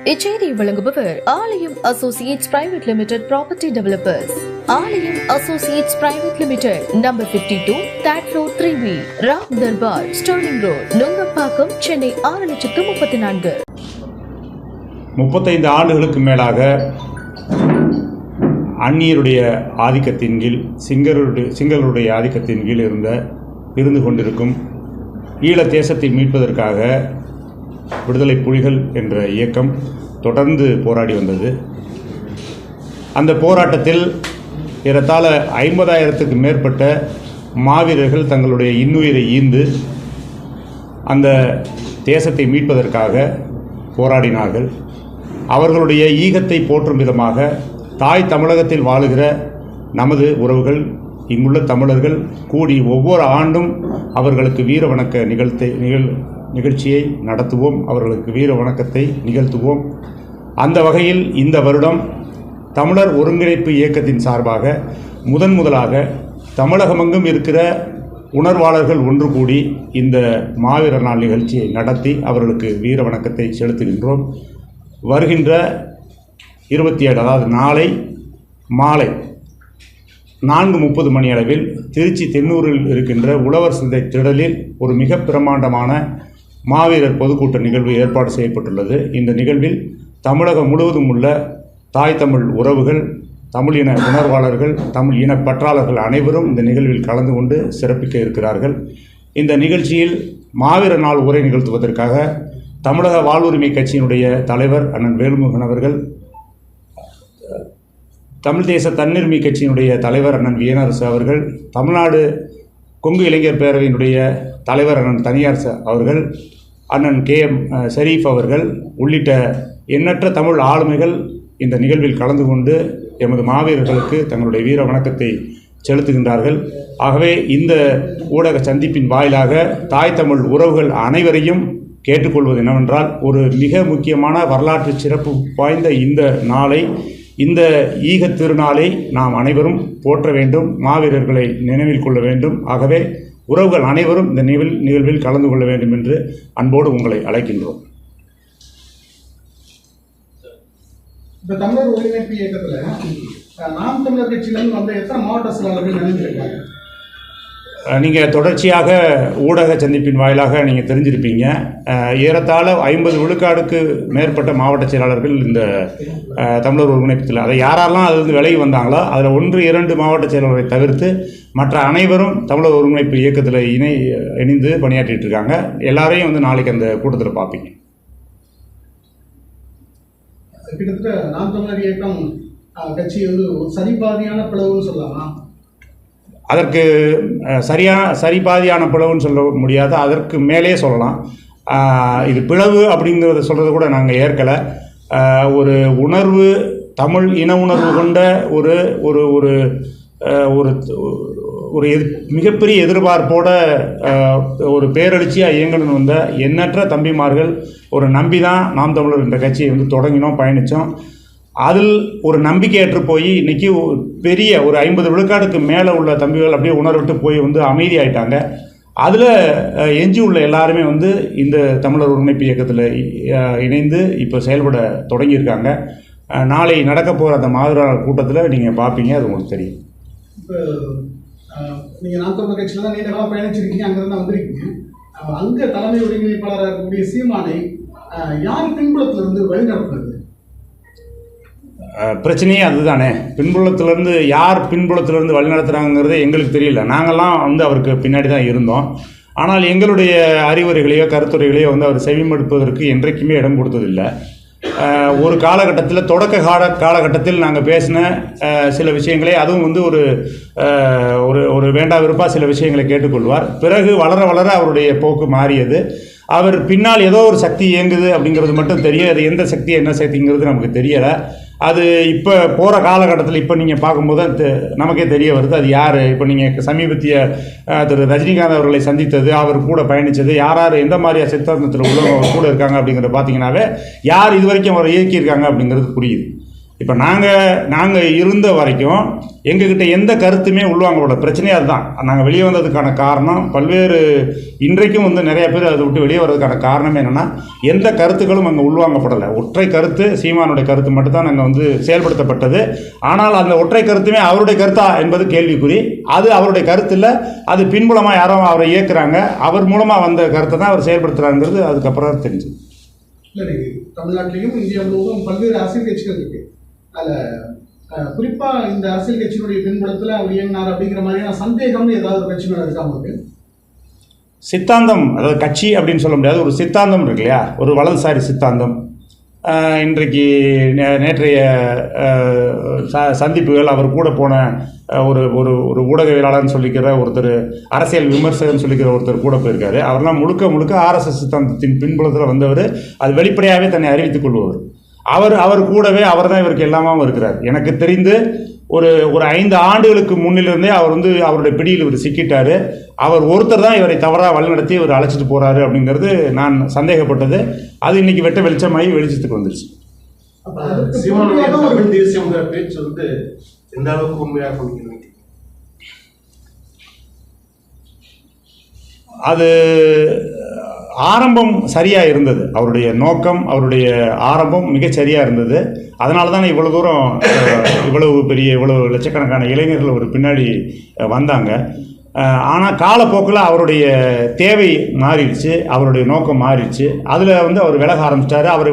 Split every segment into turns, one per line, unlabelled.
இச்செய்தியை வழங்குபவர் Aalayam associates private limited property developers. Aalayam associates private limited, number 52, third floor, 3B, Ram Darbar, sterling road, Nungambakkam, Chennai 6,34,000.
35 ஆண்டுகளுக்கு மேலாக அந்நியருடைய ஆதிக்கத்தின் கீழ், சிங்களருடைய ஆதிக்கத்தின் கீழ் இருந்து கொண்டிருக்கும் ஈழ தேசத்தை மீட்பதற்காக விடுதலை புலிகள் என்ற இயக்கம் தொடர்ந்து போராடி வந்தது. அந்த போராட்டத்தில் ஏறத்தாழ 50,000க்கு மேற்பட்ட மாவீரர்கள் தங்களுடைய இன்னுயிரை ஈந்து அந்த தேசத்தை மீட்பதற்காக போராடினார்கள். அவர்களுடைய ஈகத்தை போற்றும் விதமாக தாய் தமிழகத்தில் வாழுகிற நமது உறவுகள், இங்குள்ள தமிழர்கள் கூடி ஒவ்வொரு ஆண்டும் அவர்களுக்கு வீர வணக்க நிகழ்ச்சியை நடத்துவோம். அவர்களுக்கு வீர வணக்கத்தை நிகழ்த்துவோம். அந்த வகையில் இந்த வருடம் தமிழர் ஒருங்கிணைப்பு இயக்கத்தின் சார்பாக முதலாக தமிழகமெங்கும் இருக்கிற உணர்வாளர்கள் ஒன்று கூடி இந்த மாவீரர் நாள் நிகழ்ச்சியை நடத்தி அவர்களுக்கு வீர வணக்கத்தை செலுத்துகின்றோம். வருகின்ற 27, அதாவது நாளை மாலை 4:30 மணி அளவில் திருச்சி தென்னூரில் இருக்கின்ற உழவர் சந்தை திடலில் ஒரு மிக பிரமாண்டமான மாவீரர் பொதுக்கூட்ட நிகழ்வு ஏற்பாடு செய்யப்பட்டுள்ளது. இந்த நிகழ்வில் தமிழகம் முழுவதும் உள்ள தாய் தமிழ் உறவுகள், தமிழ் இன உணர்வாளர்கள், தமிழ் இன பற்றாளர்கள் அனைவரும் இந்த நிகழ்வில் கலந்து கொண்டு சிறப்பிக்க இருக்கிறார்கள். இந்த நிகழ்ச்சியில் மாவீரர் நாள் உரை நிகழ்த்துவதற்காக தமிழக வாழ்வுரிமை கட்சியினுடைய தலைவர் அண்ணன் வேல்முருகன் அவர்கள், தமிழ் தேச தன்னிருமை கட்சியினுடைய தலைவர் அண்ணன் வியனரசு அவர்கள், தமிழ்நாடு கொங்கு இளைஞர் பேரவையினுடைய தலைவர் அண்ணன் தனியார் அவர்கள், அண்ணன் KM ஷரீஃப் அவர்கள் உள்ளிட்ட எண்ணற்ற தமிழ் ஆளுமைகள் இந்த நிகழ்வில் கலந்து கொண்டு எமது மாவீரர்களுக்கு தங்களுடைய வீர வணக்கத்தை செலுத்துகின்றார்கள். ஆகவே இந்த ஊடக சந்திப்பின் வாயிலாக தாய் தமிழ் உறவுகள் அனைவரையும் கேட்டுக்கொள்வது என்னவென்றால், ஒரு மிக முக்கியமான வரலாற்று சிறப்பு வாய்ந்த இந்த நாளை, இந்த ஈகத் திருநாளை நாம் அனைவரும் போற்ற வேண்டும், மாவீரர்களை நினைவில் கொள்ள வேண்டும். ஆகவே உறவுகள் அனைவரும் இந்த நிகழ்வில் கலந்து கொள்ள வேண்டும் என்று அன்போடு உங்களை அழைக்கின்றோம்.
இந்த தமிழர் ஒருங்கிணைப்பு இயக்கத்தில் நாம் தமிழர் கட்சியிலிருந்து வந்த எத்தனை மாவட்ட செயலாளர்கள் நினைஞ்சிருக்காங்க?
நீங்கள் தொடர்ச்சியாக ஊடக சந்திப்பின் வாயிலாக நீங்கள் தெரிஞ்சிருப்பீங்க. ஏறத்தாழ 50 விழுக்காடுக்கு மேற்பட்ட மாவட்ட செயலாளர்கள் இந்த தமிழர் ஒருங்கிணைப்பத்தில், அதை யாரெல்லாம் அதிலிருந்து விலகி வந்தாங்களோ அதில் 1-2 மாவட்ட செயலாளரை தவிர்த்து மற்ற அனைவரும் தமிழர் ஒருங்கிணைப்பு இயக்கத்தில் இணைந்து பணியாற்றிட்டு இருக்காங்க. எல்லாரையும் நாளைக்கு அந்த கூட்டத்தில் பார்ப்பீங்க.
கிட்டத்தட்ட நாம் தமிழர் இயக்கம் கட்சி ஒரு சரிபாதியான பிளவுன்னு சொல்லலாம்.
அதற்கு சரிபாதியான பிளவுன்னு சொல்ல முடியாது, அதற்கு மேலே சொல்லலாம். இது பிளவு அப்படிங்கிறத சொல்கிறத கூட நாங்கள் ஏற்கலை. ஒரு உணர்வு, தமிழ் இன உணர்வு கொண்ட ஒரு ஒரு ஒரு ஒரு ஒரு மிகப்பெரிய எதிர்பார்ப்போட ஒரு பேரெழுச்சியாக இயங்கணும்னு வந்த எண்ணற்ற தம்பிமார்கள் ஒரு நம்பி தான் நாம் தமிழர் இந்த கட்சியை தொடங்கினோம், பயணித்தோம். அதில் ஒரு நம்பிக்கையற்று போய் இன்றைக்கி பெரிய ஒரு 50 விழுக்காடுக்கு மேலே உள்ள தம்பிகள் அப்படியே உணர்விட்டு போய் அமைதியாயிட்டாங்க. அதில் எஞ்சி உள்ள எல்லாருமே இந்த தமிழர் ஒருங்கிணைப்பு இயக்கத்தில் இணைந்து இப்போ செயல்பட தொடங்கியிருக்காங்க. நாளை நடக்க போகிற அந்த மாவீரர் கூட்டத்தில் நீங்கள் பார்ப்பீங்க, அது உங்களுக்கு தெரியும்.
இப்போ நீங்கள் நாம் தமிழர் கட்சியில் தான் நீண்ட காலம் பயணிச்சிருக்கீங்க, அங்கேருந்து தான் வந்திருக்கீங்க. அங்கே தலைமை ஒருங்கிணைப்பாளராக இருக்கக்கூடிய சீமானை யார் பின்புலத்திலிருந்து வழிநடத்துறது?
பிரச்சனையே அதுதானே. பின்புலத்திலேருந்து யார் பின்புலத்திலேருந்து வழிநடத்துகிறாங்கிறதே எங்களுக்கு தெரியல. நாங்கள்லாம் அவருக்கு பின்னாடி தான் இருந்தோம். ஆனால் எங்களுடைய அறிவுரைகளையோ கருத்துரைகளையோ அவர் செவிமடுப்பதற்கு என்றைக்குமே இடம் கொடுத்ததில்லை. ஒரு காலகட்டத்தில், தொடக்க காலகட்டத்தில் நாங்கள் பேசின சில விஷயங்களை, அதுவும் ஒரு ஒரு வேண்டா விருப்பாக சில விஷயங்களை கேட்டுக்கொள்வார். பிறகு வளர வளர அவருடைய போக்கு மாறியது. அவர் பின்னால் ஏதோ ஒரு சக்தி இயங்குது அப்படிங்கிறது மட்டும் தெரியும். அது எந்த சக்தி என்ன சக்திங்கிறது நமக்கு தெரியலை. அது இப்போ போகிற காலகட்டத்தில் இப்போ நீங்கள் பார்க்கும்போது நமக்கே தெரிய வருது அது யார். இப்போ நீங்கள் சமீபத்திய திரு ரஜினிகாந்த் அவர்களை சந்தித்தது, அவர் கூட பயணித்தது, யார் எந்த மாதிரியாக சித்தாந்தத்தில் உள்ளவங்க கூட இருக்காங்க அப்படிங்கிறத பார்த்தீங்கன்னாவே யார் இது வரைக்கும் அவரை இயக்கியிருக்காங்க அப்படிங்கிறது புரியுது. இப்போ நாங்கள் இருந்த வரைக்கும் எங்ககிட்ட எந்த கருத்துமே உள்வாங்கப்பட பிரச்சனையே அதுதான். நாங்கள் வெளியே வந்ததுக்கான காரணம் பல்வேறு, இன்றைக்கும் வந்து நிறைய பேர் அதை விட்டு வெளியே வர்றதுக்கான காரணம் என்னென்னா எந்த கருத்துக்களும் அங்கே உள்வாங்கப்படலை. ஒற்றை கருத்து, சீமானுடைய கருத்து மட்டும்தான் நாங்கள் வந்து செயல்படுத்தப்பட்டது. ஆனால் அந்த ஒற்றை கருத்துமே அவருடைய கருத்தா என்பது கேள்விக்குறி. அது அவருடைய கருத்து இல்லை, அது பின்புலமாக யாரோ அவரை இயக்குறாங்க, அவர் மூலமாக வந்த கருத்தை தான் அவர் செயல்படுத்துகிறாங்கிறது அதுக்கப்புறம் தான் தெரிஞ்சு.
இல்லை, தமிழ்நாட்டிலையும் இந்தியா முழுவதும் பல்வேறு அரசியல் கட்சிகள் இருக்கு. அதில் குறிப்பாக இந்த அரசியல் கட்சியினுடைய பின்புலத்தில் அவர் இயங்கினார் அப்படிங்கிற மாதிரியான சந்தேகம்னு ஏதாவது ஒரு கட்சி மேலே இருக்கா உங்களுக்கு?
சித்தாந்தம், அதாவது கட்சி அப்படின்னு சொல்ல முடியாது, ஒரு சித்தாந்தம் இருக்கு இல்லையா, ஒரு வலதுசாரி சித்தாந்தம். இன்றைக்கு நேற்றைய சந்திப்புகள், அவர் கூட போன ஒரு ஒரு ஒரு ஊடகவியலாளர்னு சொல்லிக்கிற ஒருத்தர், அரசியல் விமர்சகர்னு சொல்லிக்கிற ஒருத்தர் கூட போயிருக்காரு. அவர்லாம் முழுக்க முழுக்க RSS சித்தாந்தத்தின் பின்புலத்தில் வந்தவர், அது வெளிப்படையாகவே தன்னை அறிவித்துக் கொள்பவர். அவர் கூடவே அவர் தான் இவருக்கு எல்லாமாவும் இருக்கிறார். எனக்கு தெரிந்து ஒரு 5 ஆண்டுகளுக்கு முன்னிலிருந்தே அவர் வந்து அவருடைய பிடியில் இவர் சிக்கிட்டார். அவர் ஒருத்தர் தான் இவரை தவறாக வழிநடத்தி இவர் அழைச்சிட்டு போகிறாரு அப்படிங்கிறது நான் சந்தேகப்பட்டது. அது இன்னைக்கு வெட்ட வெளிச்சமாகி வெளிச்சத்துக்கு வந்துருச்சு.
பேச்சு வந்து எந்த அளவுக்கு உண்மையாக
அது ஆரம்பம் சரியாக இருந்தது, அவருடைய நோக்கம், அவருடைய ஆரம்பம் மிகச் சரியாக இருந்தது. அதனால தான் இவ்வளோ தூரம், இவ்வளவு லட்சக்கணக்கான இளைஞர்கள் ஒரு பின்னாடி வந்தாங்க. ஆனால் காலப்போக்கில் அவருடைய தேவை மாறிடுச்சு, அவருடைய நோக்கம் மாறிடுச்சு. அதில் வந்து அவர் விலக ஆரம்பிச்சிட்டாரு. அவர்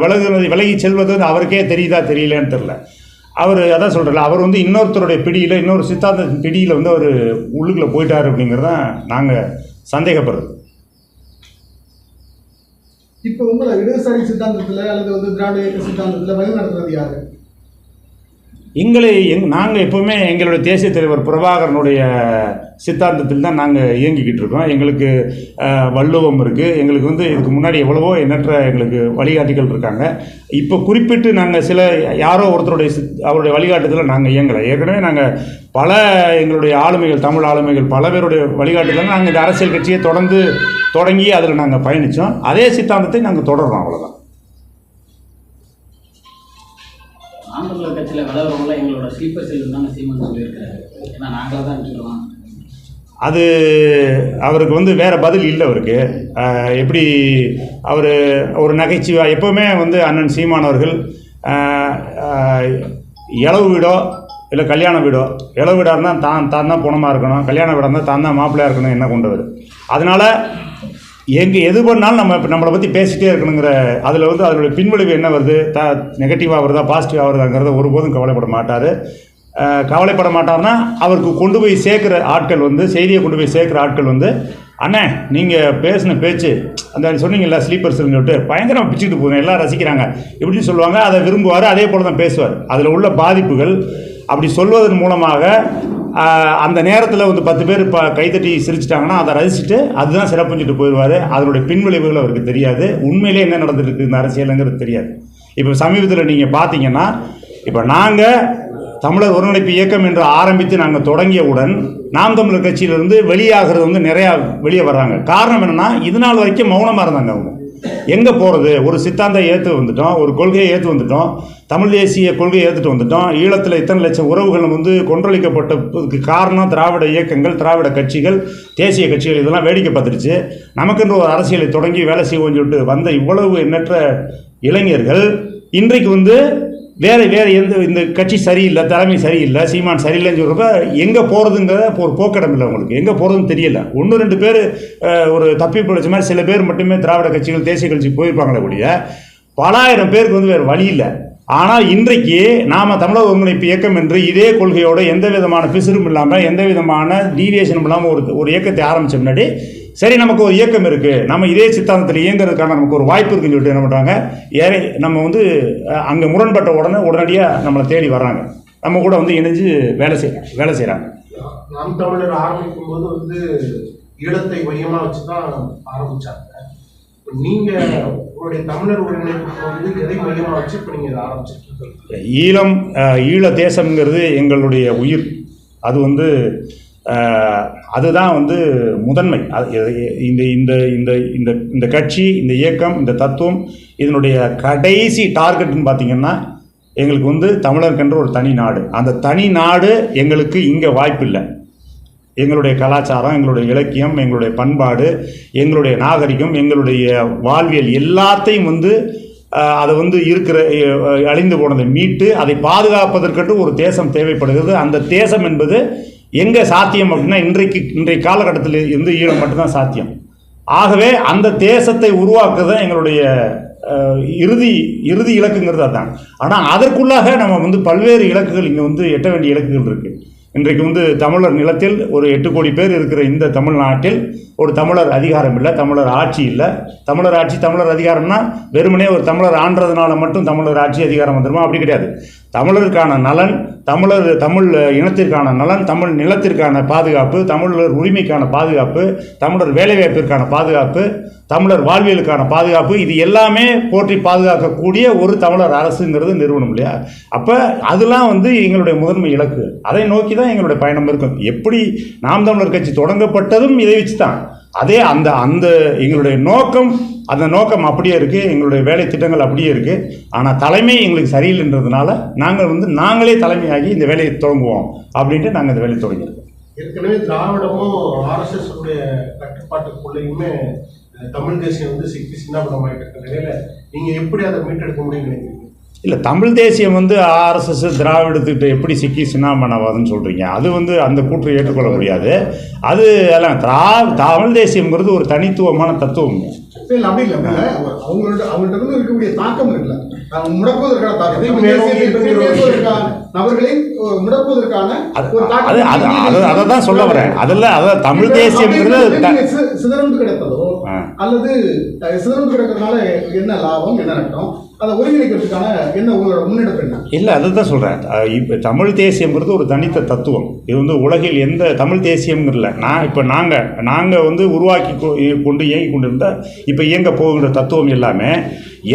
விலகி செல்வது வந்து அவருக்கே தெரியுதா தெரியலன்னு தெரில. அவர் அதான் சொல்கிறல, அவர் வந்து இன்னொருத்தருடைய பிடியில், இன்னொரு சித்தாந்தத்தின் பிடியில் வந்து அவர் உள்ளுக்குள்ளே போயிட்டார் அப்படிங்கிறதான் நாங்கள் சந்தேகப்படுறது.
இப்போ உங்களை இடதுசாரி சித்தாந்தத்தில் அல்லது வந்து திராவிட இயக்க சித்தாந்தத்தில் வழி நடத்துறது யாரு?
நாங்கள் எப்போவுமே எங்களுடைய தேசிய தலைவர் பிரபாகரனுடைய சித்தாந்தத்தில் தான் நாங்கள் இயங்கிக்கிட்டு இருக்கோம். எங்களுக்கு வள்ளுவம் இருக்குது, எங்களுக்கு வந்து இதுக்கு முன்னாடி எவ்வளவோ எண்ணற்ற எங்களுக்கு வழிகாட்டிகள் இருக்காங்க. இப்போ குறிப்பிட்டு நாங்கள் யாரோ ஒருத்தருடைய அவருடைய வழிகாட்டுதலில் நாங்கள் இயங்கலை. ஏற்கனவே நாங்கள் பல எங்களுடைய ஆளுமைகள், தமிழ் ஆளுமைகள் பல பேருடைய வழிகாட்டுதல் நாங்கள் இந்த அரசியல் கட்சியை தொடங்கி அதில் நாங்கள் பயணித்தோம். அதே சித்தாந்தத்தை நாங்கள் தொடர்றோம், அவ்வளோதான்.
ஆந்திர கட்சியில் விளையாடுறவங்களாம் எங்களோட ஸ்லீப்பர் செல் தானே சீமான் சொல்லியிருக்காரு. ஏன்னா நாங்களாக தான் சொல்லலாம்.
அது அவருக்கு வந்து வேறு பதில் இல்லை. அவருக்கு எப்படி அவர் ஒரு நகைச்சுவை எப்போவுமே வந்து அண்ணன் சீமானவர்கள் இளவு வீடோ இல்லை கல்யாண வீடோ, இளவு வீடாக இருந்தால் தான் தான் பணமாக இருக்கணும், கல்யாண வீடாக இருந்தால் தான் தான் மாப்பிள்ளையாக இருக்கணும் என்ன கொண்டவர். அதனால் எது பண்ணாலும் நம்மளை பற்றி பேசிகிட்டே இருக்கணுங்கிற அதில் வந்து அதனுடைய பின்விளைவு என்ன வருது, நெகட்டிவாக வருதா பாசிட்டிவாக வருதாங்கிறத ஒருபோதும் கவலைப்பட மாட்டார். கவலைப்பட மாட்டார்னா அவருக்கு கொண்டு போய் சேர்க்குற ஆட்கள் வந்து, செய்தியை கொண்டு போய் சேர்க்குற ஆட்கள் வந்து, அண்ணே நீங்கள் பேசின பேச்சு அந்த சொன்னீங்கல்ல ஸ்லீப்பர்ஸ்ன்னு சொல்லிட்டு பயங்கரமாக பிச்சுக்கிட்டு போகுது, எல்லாம் ரசிக்கிறாங்க இப்படின்னு சொல்லுவாங்க. அதை விரும்புவார், அதே போல் தான் பேசுவார். அதில் உள்ள பாதிப்புகள் அப்படி சொல்வதன் மூலமாக அந்த நேரத்தில் வந்து 10 பேர் கைத்தட்டி சிரிச்சிட்டாங்கன்னா அதை ரசிச்சுட்டு அதுதான் சிறப்புஞ்சிட்டு போயிடுவார். அதனுடைய பின்விளைவுகள் அவருக்கு தெரியாது, உண்மையிலே என்ன நடந்துருக்கு இந்த அரசியலுங்கிறது தெரியாது. இப்போ சமீபத்தில் நீங்கள் பார்த்தீங்கன்னா, இப்போ நாங்கள் தமிழர் ஒருங்கிணைப்பு இயக்கம் என்று ஆரம்பித்து நாங்கள் தொடங்கியவுடன் நாம் தமிழர் கட்சியிலிருந்து வெளியாகிறது வந்து நிறையா வெளியே வர்றாங்க. காரணம் என்னென்னா, இது நாள் வரைக்கும் மௌனமாக இருந்தாங்க. அவங்க எங்கே போகிறது, ஒரு சித்தாந்தம் ஏற்று வந்துட்டோம், ஒரு கொள்கையை ஏற்று வந்துட்டோம், தமிழ் தேசிய கொள்கையை ஏற்றுட்டு வந்துட்டோம். ஈழத்தில் இத்தனை லட்சம் உறவுகள் வந்து கொன்றளிக்கப்பட்டதுக்கு காரணம் திராவிட இயக்கங்கள், திராவிட கட்சிகள், தேசிய கட்சிகள், இதெல்லாம் வேடிக்கை பார்த்துருச்சு. நமக்கென்று ஒரு அரசியலை தொடங்கி வேலை செய்வோம்னு சொல்லிட்டு வந்த இவ்வளவு எண்ணற்ற இளைஞர்கள் இன்றைக்கு வந்து வேறு இந்த கட்சி சரியில்லை, தலைமை சரியில்லை, சீமான் சரியில்லைன்னு சொல்கிறப்ப எங்கே போகிறதுங்கிற ஒரு போக்கிடம் இல்லை. உங்களுக்கு எங்கே போகிறதுன்னு தெரியல. 1-2 பேர் ஒரு தப்பி பிடிச்ச மாதிரி சில பேர் மட்டுமே திராவிட கட்சிகள், தேசிய கட்சிக்கு போயிருப்பாங்களே கூடிய பலாயிரம் பேருக்கு வந்து வேறு வழி இல்லை. ஆனால் இன்றைக்கு நாம் தமிழர் ஒருங்கிணைப்பு இயக்கம் என்று இதே கொள்கையோடு எந்த விதமான பிசுறும் இல்லாமல், எந்த விதமான டீவியேஷனும் இல்லாமல் ஒரு இயக்கத்தை ஆரம்பித்த முன்னாடி, சரி நமக்கு ஒரு இயக்கம் இருக்குது, நம்ம இதே சித்தாந்தத்தில் இயங்குறதுக்கான நமக்கு ஒரு வாய்ப்பு இருக்குன்னு சொல்லிட்டு என்ன பண்ணுறாங்க, நம்ம வந்து அங்கே முரண்பட்ட உடனடியாக நம்மளை தேடி வர்றாங்க, நம்ம கூட வந்து இணைஞ்சு வேலை செய்கிறாங்க.
நாம் தமிழர் ஆரம்பிக்கும் போது வந்து ஈழத்தை மையமாக வச்சு தான் ஆரம்பித்தாங்க. நீங்கள் உங்களுடைய தமிழர் ஒருங்கிணைப்புக்கு வந்து எதை மையமாக வச்சு இப்போ நீங்கள் இதை ஆரம்பிச்சிருக்கீங்க?
ஈழ தேசம்ங்கிறது எங்களுடைய உயிர். அது வந்து அதுதான் வந்து முதன்மை. இந்த இந்த இந்த இந்த இந்த கட்சி, இந்த இயக்கம், இந்த தத்துவம், இதனுடைய கடைசி டார்கெட்னு பார்த்தீங்கன்னா எங்களுக்கு வந்து தமிழருக்கென்று ஒரு தனி நாடு. அந்த தனி நாடு எங்களுக்கு இங்கே வாய்ப்பில்லை. எங்களுடைய கலாச்சாரம், எங்களுடைய இலக்கியம், எங்களுடைய பண்பாடு, எங்களுடைய நாகரிகம், எங்களுடைய வாழ்வியல் எல்லாத்தையும் வந்து அதை வந்து இருக்கிற அழிந்து போனதை மீட்டு அதை பாதுகாப்பதற்கென்று ஒரு தேசம் தேவைப்படுகிறது. அந்த தேசம் என்பது எங்கே சாத்தியம் அப்படின்னா இன்றைய காலகட்டத்தில் இருந்து ஈழம் மட்டும்தான் சாத்தியம். ஆகவே அந்த தேசத்தை உருவாக்குறது எங்களுடைய இறுதி இலக்குங்கிறது அதுதான். ஆனால் அதற்குள்ளாக நம்ம வந்து பல்வேறு இலக்குகள் இங்கே வந்து எட்ட வேண்டிய இலக்குகள் இருக்குது. இன்றைக்கு வந்து தமிழர் நிலத்தில் ஒரு 8 கோடி பேர் இருக்கிற இந்த தமிழ்நாட்டில் ஒரு தமிழர் அதிகாரம் இல்லை, தமிழர் ஆட்சி இல்லை. தமிழர் ஆட்சி, தமிழர் அதிகாரம்னா வெறுமனே ஒரு தமிழர் ஆண்டதுனால மட்டும் தமிழர் ஆட்சி அதிகாரம் வந்துடுமா? அப்படி கிடையாது. தமிழருக்கான நலன், தமிழ் இனத்திற்கான நலன், தமிழ் நிலத்திற்கான பாதுகாப்பு, தமிழர் உரிமைக்கான பாதுகாப்பு, தமிழர் வேலைவாய்ப்பிற்கான பாதுகாப்பு, தமிழர் வாழ்வியலுக்கான பாதுகாப்பு, இது எல்லாமே போற்றி பாதுகாக்கக்கூடிய ஒரு தமிழர் அரசுங்கிறது நிறுவனம் இல்லையா? அப்போ அதெல்லாம் வந்து எங்களுடைய முதன்மை இலக்கு. அதை நோக்கி தான் எங்களுடைய பயணம் இருக்கும். எப்படி நாம் தமிழர் கட்சி தொடங்கப்பட்டதும் இதை வச்சு தான். அதே அந்த எங்களுடைய நோக்கம், அந்த நோக்கம் அப்படியே இருக்குது. எங்களுடைய வேலை திட்டங்கள் அப்படியே இருக்குது. ஆனால் தலைமை எங்களுக்கு சரியில்லைன்றதுனால நாங்களே தலைமையாகி இந்த வேலையை தொடங்குவோம் அப்படின்ட்டு நாங்கள் இந்த வேலையை தொடங்கியிருக்கோம்.
ஏற்கனவே திராவிடமும் RSS உடைய கட்டுப்பாட்டுக்குள்ளேயுமே தமிழ் தேசியம் வந்து சிக்கி சின்னாபனமாயிட்ட நிலையில நீங்க எப்படி அதை மீட்டெடுக்க முடியும்னு நினைக்கிறீங்க?
இல்லை, தமிழ் தேசியம் வந்து RSS திராவிடத்துக்கிட்ட எப்படி சிக்கி சின்னாபனவாதுன்னு சொல்கிறீங்க? அது வந்து அந்த கூற்று ஏற்றுக்கொள்ள முடியாது. அது எல்லாம் தமிழ் தேசியம்ங்கிறது ஒரு தனித்துவமான தத்துவம்.
இல்லை, அப்படி இல்லை. அவங்கள்ட்ட இருந்து இருக்கக்கூடிய தாக்கம் இருக்குல்ல, முடக்குவதற்கான தாக்கம், நபர்களை முடக்குவதற்கான
அதை தான் சொல்ல வரேன். அதான் தமிழ் தேசியம்ங்கிறது
சிதறந்து கிடப்பதோ அல்லது சிதறந்து கிடக்கிறதுனால என்ன லாபம், என்ன நட்டம், அதை ஒருங்கிணைக்கிறதுக்கான என்ன உங்களோட முன்னெடுப்பு என்ன?
இல்லை, அதை தான் சொல்கிறேன். இப்போ தமிழ் தேசியம்ங்கிறது ஒரு தனித்த தத்துவம். இது வந்து உலகில் எந்த தமிழ் தேசியம்ங்கிறல நாங்கள் வந்து உருவாக்கி கொண்டு இயங்கி கொண்டு இருந்த இப்போ இயங்க போகின்ற தத்துவம் எல்லாமே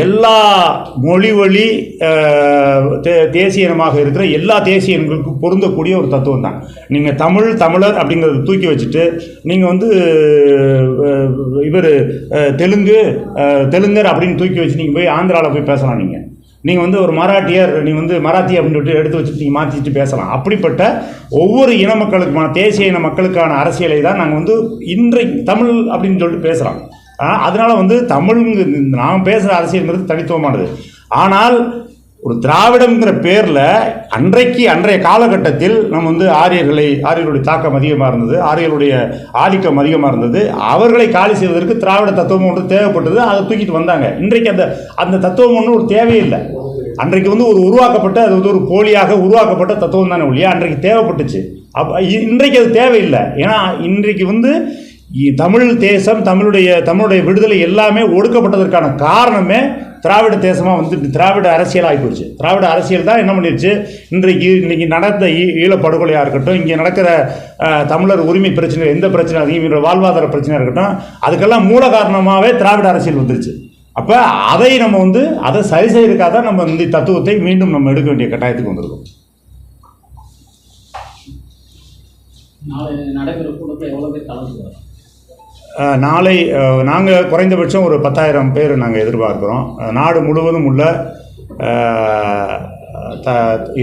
எல்லா மொழி வழி தேசிய இனமாக இருக்கிற எல்லா தேசிய இனங்களுக்கும் பொருந்தக்கூடிய ஒரு தத்துவம் தான். நீங்கள் தமிழர் அப்படிங்கிறத தூக்கி வச்சுட்டு நீங்கள் வந்து தெலுங்கர் அப்படின்னு தூக்கி வச்சு நீங்கள் போய் ஆந்திராவில் போய் பேசலாம். நீங்கள் வந்து ஒரு மராட்டியர், நீங்கள் வந்து மராத்தி அப்படின்னு சொல்லிட்டு எடுத்து வச்சுட்டு நீங்கள் மாற்றிட்டு பேசலாம். அப்படிப்பட்ட ஒவ்வொரு இன மக்களுக்குமான தேசிய இன மக்களுக்கான அரசியலை தான் நாங்கள் வந்து இன்றைக்கு தமிழ் அப்படின்னு சொல்லிட்டு பேசுகிறோம். அதனால் வந்து நாம் பேசுகிற அரசியல்ங்கிறது தனித்துவமானது. ஆனால் ஒரு திராவிடம்ங்கிற பேரில் அன்றைய காலகட்டத்தில் நம்ம வந்து ஆரியர்களுடைய தாக்கம் அதிகமாக இருந்தது, ஆரியர்களுடைய ஆதிக்கம் அதிகமாக இருந்தது. அவர்களை காலி செய்வதற்கு திராவிட தத்துவம் ஒன்று தேவைப்பட்டது. அதை தூக்கிட்டு வந்தாங்க. இன்றைக்கு அந்த தத்துவம் ஒன்று ஒரு தேவையில்லை. அன்றைக்கு வந்து அது வந்து ஒரு போலியாக உருவாக்கப்பட்ட தத்துவம் தானே ஒழிய அன்றைக்கு தேவைப்பட்டுச்சு. இன்றைக்கு அது தேவையில்லை. ஏன்னா இன்றைக்கு வந்து தமிழ் தேசம், தமிழுடைய விடுதலை எல்லாமே ஒடுக்கப்பட்டதற்கான காரணமே திராவிட தேசமாக வந்து திராவிட அரசியல் ஆகிப்போச்சு. திராவிட அரசியல் தான் என்ன பண்ணிடுச்சு, இன்னைக்கு நடந்த ஈழப்படுகொலையாக இருக்கட்டும், இங்கே நடக்கிற தமிழர் உரிமை பிரச்சனை, எந்த பிரச்சனை, அதிகம் வாழ்வாதார பிரச்சனையாக இருக்கட்டும், அதுக்கெல்லாம் மூல காரணமாகவே திராவிட அரசியல் வந்துருச்சு. அப்போ அதை நம்ம வந்து அதை சரி செய்யறதுக்காக தான் நம்ம இந்த தத்துவத்தை மீண்டும் நம்ம எடுக்க வேண்டிய கட்டாயத்துக்கு வந்திருக்கோம். நாளை நாங்கள் குறைந்தபட்சம் ஒரு 10,000 பேர் நாங்கள் எதிர்பார்க்குறோம். நாடு முழுவதும் உள்ள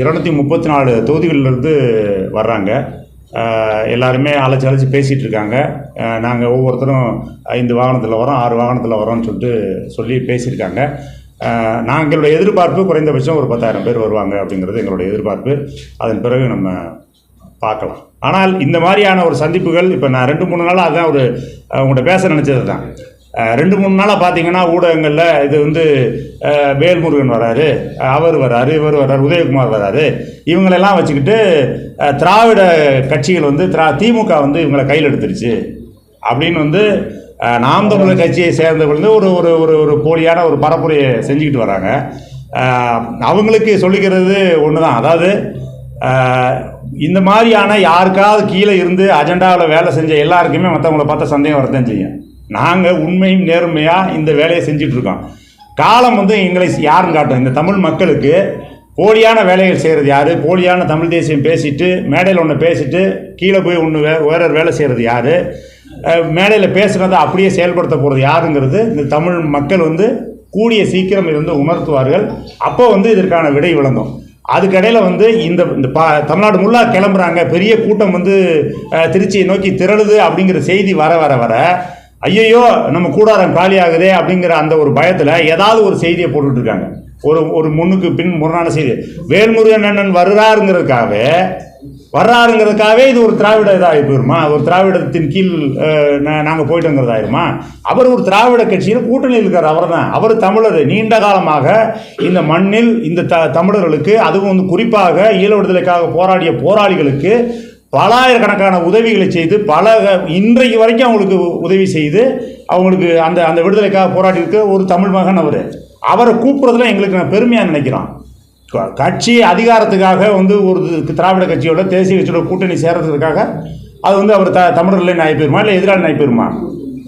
234 தொகுதிகளிலிருந்து வர்றாங்க. எல்லாருமே அழைச்சி பேசிகிட்டு இருக்காங்க. நாங்கள் ஒவ்வொருத்தரும் 5 வாகனத்தில் வரோம், 6 வாகனத்தில் வரோம்னு சொல்லி பேசியிருக்காங்க. நாங்களுடைய எதிர்பார்ப்பு குறைந்தபட்சம் ஒரு 10,000 பேர் வருவாங்க அப்படிங்கிறது எங்களுடைய எதிர்பார்ப்பு. அதன் பிறகு நம்ம பார்க்கலாம். ஆனால் இந்த மாதிரியான ஒரு சந்திப்புகள் இப்போ நான் 2-3 நாளாக அதான் உங்கள்கிட்ட பேச நினச்சது தான். 2-3 நாளாக பார்த்தீங்கன்னா ஊடகங்களில் இது வந்து வேல்முருகன் வராரு, அவர் வராரு, இவர் வராரு, உதயகுமார் வராரு, இவங்களெல்லாம் வச்சுக்கிட்டு திராவிட கட்சிகள் வந்து திமுக வந்து இவங்களை கையில் எடுத்துருச்சு அப்படின்னு வந்து நாம் தமிழர் கட்சியை சேர்ந்தவங்க வந்து ஒரு ஒரு ஒரு போலியான ஒரு பரப்புரையை செஞ்சுக்கிட்டு வராங்க. அவங்களுக்கு சொல்லிக்கிறது ஒன்று தான். அதாவது இந்த மாதிரியான யாருக்காவது கீழே இருந்து அஜெண்டாவில் வேலை செஞ்ச எல்லாருக்குமே மற்றவங்கள பார்த்தா சந்தேகம் வரத்தான் செய்யும். நாங்கள் உண்மையும் நேர்மையாக இந்த வேலையை செஞ்சிட்ருக்கோம். காலம் வந்து எங்களை யாரும் காட்டும். இந்த தமிழ் மக்களுக்கு போலியான வேலைகள் செய்கிறது யார், போலியான தமிழ் தேசியம் பேசிட்டு மேடையில் ஒன்று பேசிட்டு கீழே போய் வேற வேலை செய்கிறது யார், மேடையில் பேசுகிறத அப்படியே செயல்படுத்த போகிறது யாருங்கிறது இந்த தமிழ் மக்கள் வந்து கூடிய சீக்கிரம் இது வந்து உணர்த்துவார்கள். அப்போ வந்து இதற்கான விடை விளங்கும். அதுக்கடையில் வந்து இந்த தமிழ்நாடு முல்லா கிளம்புறாங்க, பெரிய கூட்டம் வந்து திருச்சியை நோக்கி திரளுது அப்படிங்கிற செய்தி வர வர வர ஐயையோ நம்ம கூடாரம் காலி ஆகுதே அப்படிங்கிற அந்த ஒரு பயத்தில் ஏதாவது ஒரு செய்தியை போட்டுட்டு இருக்காங்க. ஒரு முன்னுக்கு பின் முரணான செய்தி. வேல்முருகன் அண்ணன் வர்றாருங்கிறதுக்காகவே இது ஒரு திராவிட இதாக போயிருமா, ஒரு திராவிடத்தின் கீழ் நாங்கள் போயிட்டோங்கிறதாயிருமா? அவர் ஒரு திராவிட கட்சியில் கூட்டணியில் இருக்கார். அவர் தான், அவர் தமிழர். நீண்ட காலமாக இந்த மண்ணில் இந்த தமிழர்களுக்கு, அதுவும் வந்து குறிப்பாக ஈழ விடுதலைக்காக போராடிய போராளிகளுக்கு பலாயிரக்கணக்கான உதவிகளை செய்து இன்றைக்கு வரைக்கும் அவங்களுக்கு உதவி செய்து அவங்களுக்கு அந்த விடுதலைக்காக போராடி இருக்க ஒரு தமிழ் மகன். அவரை கூப்பிட்றதுல எங்களுக்கு நான் பெருமையாக நினைக்கிறோம். கட்சி அதிகாரத்துக்காக வந்து ஒரு திராவிட கட்சியோட தேசிய கட்சியோட கூட்டணி சேர்றதுக்காக அது வந்து அவர் தமிழர்ல நாய் போயிருமா இல்லை எதிராளி நாய் போயிருமா?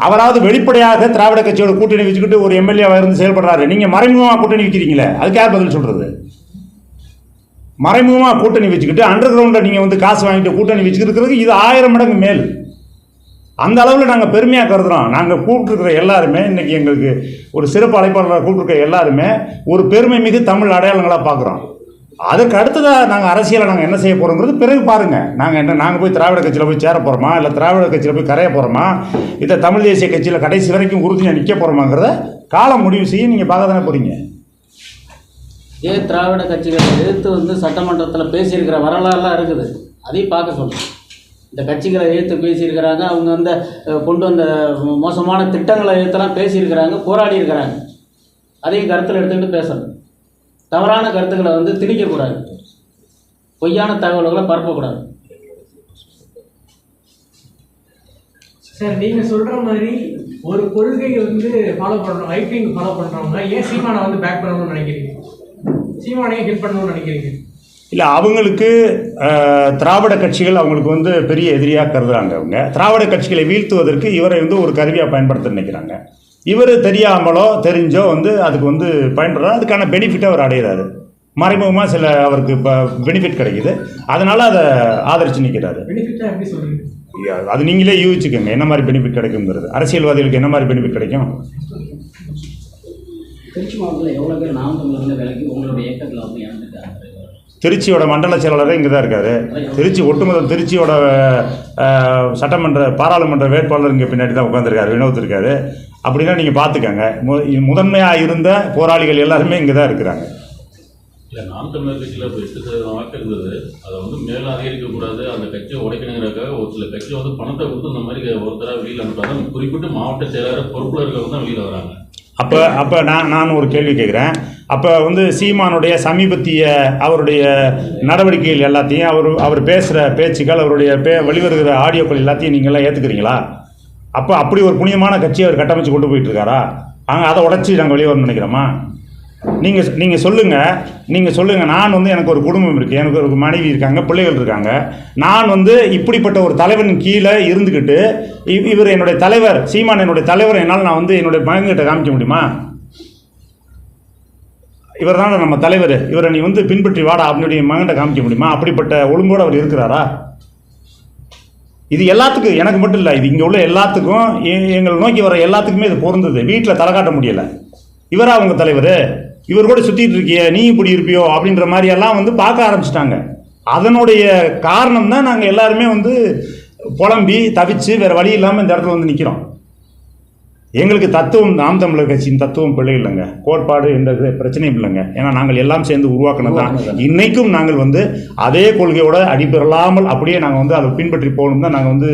அவராவது வெளிப்படையாக திராவிட கட்சியோட கூட்டணி வச்சுக்கிட்டு ஒரு எம்எல்ஏவாக இருந்து செயல்படுறாரு. நீங்கள் மறைமுகமாக கூட்டணி வைக்கிறீங்களே, அதுக்கு யார் பதில் சொல்கிறது? மறைமுகமாக கூட்டணி வச்சுக்கிட்டு அண்டர் கிரவுண்டில் நீங்கள் வந்து காசு வாங்கிட்டு கூட்டணி வச்சுக்கிறதுக்கு இது 1000 மடங்கு மேல். அந்த அளவில் நாங்கள் பெருமையாக கருதுகிறோம். நாங்கள் கூப்பிட்டுருக்கிற எல்லாருமே, இன்றைக்கி எங்களுக்கு ஒரு சிறப்பு அழைப்பாளராக கூப்பிட்டுருக்க எல்லாருமே ஒரு பெருமை மிகு தமிழ் அடையாளங்களாக பார்க்குறோம். அதுக்கு அடுத்ததாக நாங்கள் அரசியலை நாங்கள் என்ன செய்ய போகிறோங்கிறது பிறகு பாருங்கள். நாங்கள் போய் திராவிட கட்சியில் போய் சேர போகிறோமா, இல்லை திராவிட கட்சியில் போய் கரைய போகிறோமா, இதை தமிழ் தேசிய கட்சியில் கடைசி வரைக்கும் உறுதியாக நிற்க போகிறோமாங்கிறத காலம் முடிவு செய்ய நீங்கள் பார்க்க தானே போகிறீங்க.
திராவிட கட்சிகளை எதிர்த்து வந்து சட்டமன்றத்தில் பேசியிருக்கிற வரலாறுலாம் இருக்குது, அதையும் பார்க்க சொல்லுங்கள். இந்த கட்சிகளை எதிர்த்து பேசியிருக்கிறாங்க, அவங்க வந்து கொண்டு வந்த மோசமான திட்டங்களை எதிர்த்தெல்லாம் பேசியிருக்கிறாங்க, போராடி இருக்கிறாங்க. அதையும் கருத்தில் எடுத்துக்கிட்டு பேசணும். தவறான கருத்துக்களை வந்து திணிக்கக்கூடாது, பொய்யான தகவல்களை பரப்பக்கூடாது.
சார், நீங்கள் சொல்கிற மாதிரி ஒரு கொள்கையை வந்து ஃபாலோ பண்ணுறோம், ரைட் விங் ஃபாலோ பண்ணுறவங்க ஏன் சீமானை வந்து பேக் பண்ணணும்னு நினைக்கிறீங்க? சீமானையும் ஹெல்ப் பண்ணணும்னு நினைக்கிறீங்க?
இல்லை, அவங்களுக்கு திராவிட கட்சிகள் அவங்களுக்கு வந்து பெரிய எதிரியாக கருதுறாங்க. அவங்க திராவிட கட்சிகளை வீழ்த்துவதற்கு இவரை வந்து ஒரு கருவியாக பயன்படுத்த நினைக்கிறாங்க. இவர் தெரியாமலோ தெரிஞ்சோ வந்து அதுக்கு வந்து பயன்படுறாரு. அதுக்கான பெனிஃபிட்டை அவர் அடைகிறாரு. மறைமுகமாக சில அவருக்கு இப்போ பெனிஃபிட் கிடைக்குது, அதனால் அதை ஆதரித்து நிற்கிறாரு.
பெனிஃபிட்டாக எப்படி சொல்கிறீங்க?
அது நீங்களே யூகிச்சுக்கோங்க என்ன மாதிரி பெனிஃபிட் கிடைக்குங்கிறது. அரசியல்வாதிகளுக்கு என்ன மாதிரி பெனிஃபிட் கிடைக்கும்?
திருச்சி மாவட்டத்தில் எவ்வளோ பேர் நாம் தமிழர் வேலைக்கு உங்களுடைய இயக்கத்தில் வந்து இறந்துட்டாங்க?
திருச்சியோட மண்டல செயலாளரே இங்கே தான் இருக்காரு. ஒட்டுமொத்த திருச்சியோட சட்டமன்ற பாராளுமன்ற வேட்பாளர் இங்கே பின்னாடி தான் உட்காந்துருக்காரு, வினோத் இருக்காரு. அப்படின்னா நீங்கள் பார்த்துக்கங்க, முதன்மையாக இருந்த போராளிகள் எல்லாருமே இங்கே தான் இருக்கிறாங்க.
இல்லை, நாம் தமிழர் கட்சியில் இப்போ 8% வாக்கு இருந்தது. அதை வந்து மேலும் அதிகரிக்கக்கூடாது, அந்த கட்சியை உடைக்கணுங்கிறதுக்காக ஒரு சில கட்சி வந்து பணத்தை கொடுத்து இந்த மாதிரி ஒருத்தராக வெளியில் அனுப்புறாங்க. குறிப்பிட்டு மாவட்ட செயலாளர் பொறுப்பில் இருக்கிறவங்க தான் வெளியில் வராங்க.
அப்போ நான் ஒரு கேள்வி கேட்குறேன். அப்போ வந்து சீமானுடைய சமீபத்திய அவருடைய நடவடிக்கைகள் எல்லாத்தையும் அவர் பேசுகிற பேச்சுக்கள், அவருடைய வெளிவருகிற ஆடியோக்கள் எல்லாத்தையும் நீங்கள்லாம் ஏற்றுக்கிறீங்களா? அப்படி ஒரு புனிதமான கட்சியை அவர் கட்டமைச்சு கொண்டு போயிட்டுருக்காரா? அதை உடச்சி நாங்கள் வெளியே வரணும்னு நினைக்கிறோமா? நீங்கள் சொல்லுங்கள். நான் வந்து எனக்கு ஒரு குடும்பம் இருக்குது, எனக்கு ஒரு மனைவி இருக்காங்க, பிள்ளைகள் இருக்காங்க. நான் வந்து இப்படிப்பட்ட ஒரு தலைவன் கீழே இருந்துக்கிட்டு இவர் என்னுடைய தலைவர், சீமான் என்னுடைய தலைவர், என்னால் நான் வந்து என்னுடைய மகன்கிட்ட காமிக்க முடியுமா? இவர் தான் நம்ம தலைவர், இவரை நீ வந்து பின்பற்றி வாடா அப்படின்னுடைய மகன்கிட்ட காமிக்க முடியுமா? அப்படிப்பட்ட ஒழுங்கோடு அவர் இருக்கிறாரா? இது எல்லாத்துக்கும், எனக்கு மட்டும் இல்லை, இது இங்கே உள்ள எல்லாத்துக்கும், எங்களை நோக்கி வர எல்லாத்துக்குமே இது பொருந்தது. வீட்டில் தலை காட்ட முடியலை. இவரா அவங்க தலைவர், இவர் கூட சுற்றிட்டு இருக்கிய நீ இப்படி இருப்பியோ அப்படின்ற மாதிரியெல்லாம் வந்து பார்க்க ஆரம்பிச்சிட்டாங்க. அதனுடைய காரணம் தான் நாங்கள் எல்லாருமே வந்து புலம்பி தவிச்சு வேறு வழி இல்லாமல் இந்த இடத்துல வந்து நிற்கிறோம். எங்களுக்கு தத்துவம், நாம் தமிழர் கட்சியின் தத்துவம் பிள்ளை இல்லைங்க, கோட்பாடு எந்த பிரச்சனையும் இல்லைங்க. ஏன்னா நாங்கள் எல்லாம் சேர்ந்து உருவாக்கினது தான். இன்னைக்கும் நாங்கள் வந்து அதே கொள்கையோட அடிபெறலாமல் அப்படியே நாங்கள் வந்து அதை பின்பற்றி போகணும் தான் நாங்கள் வந்து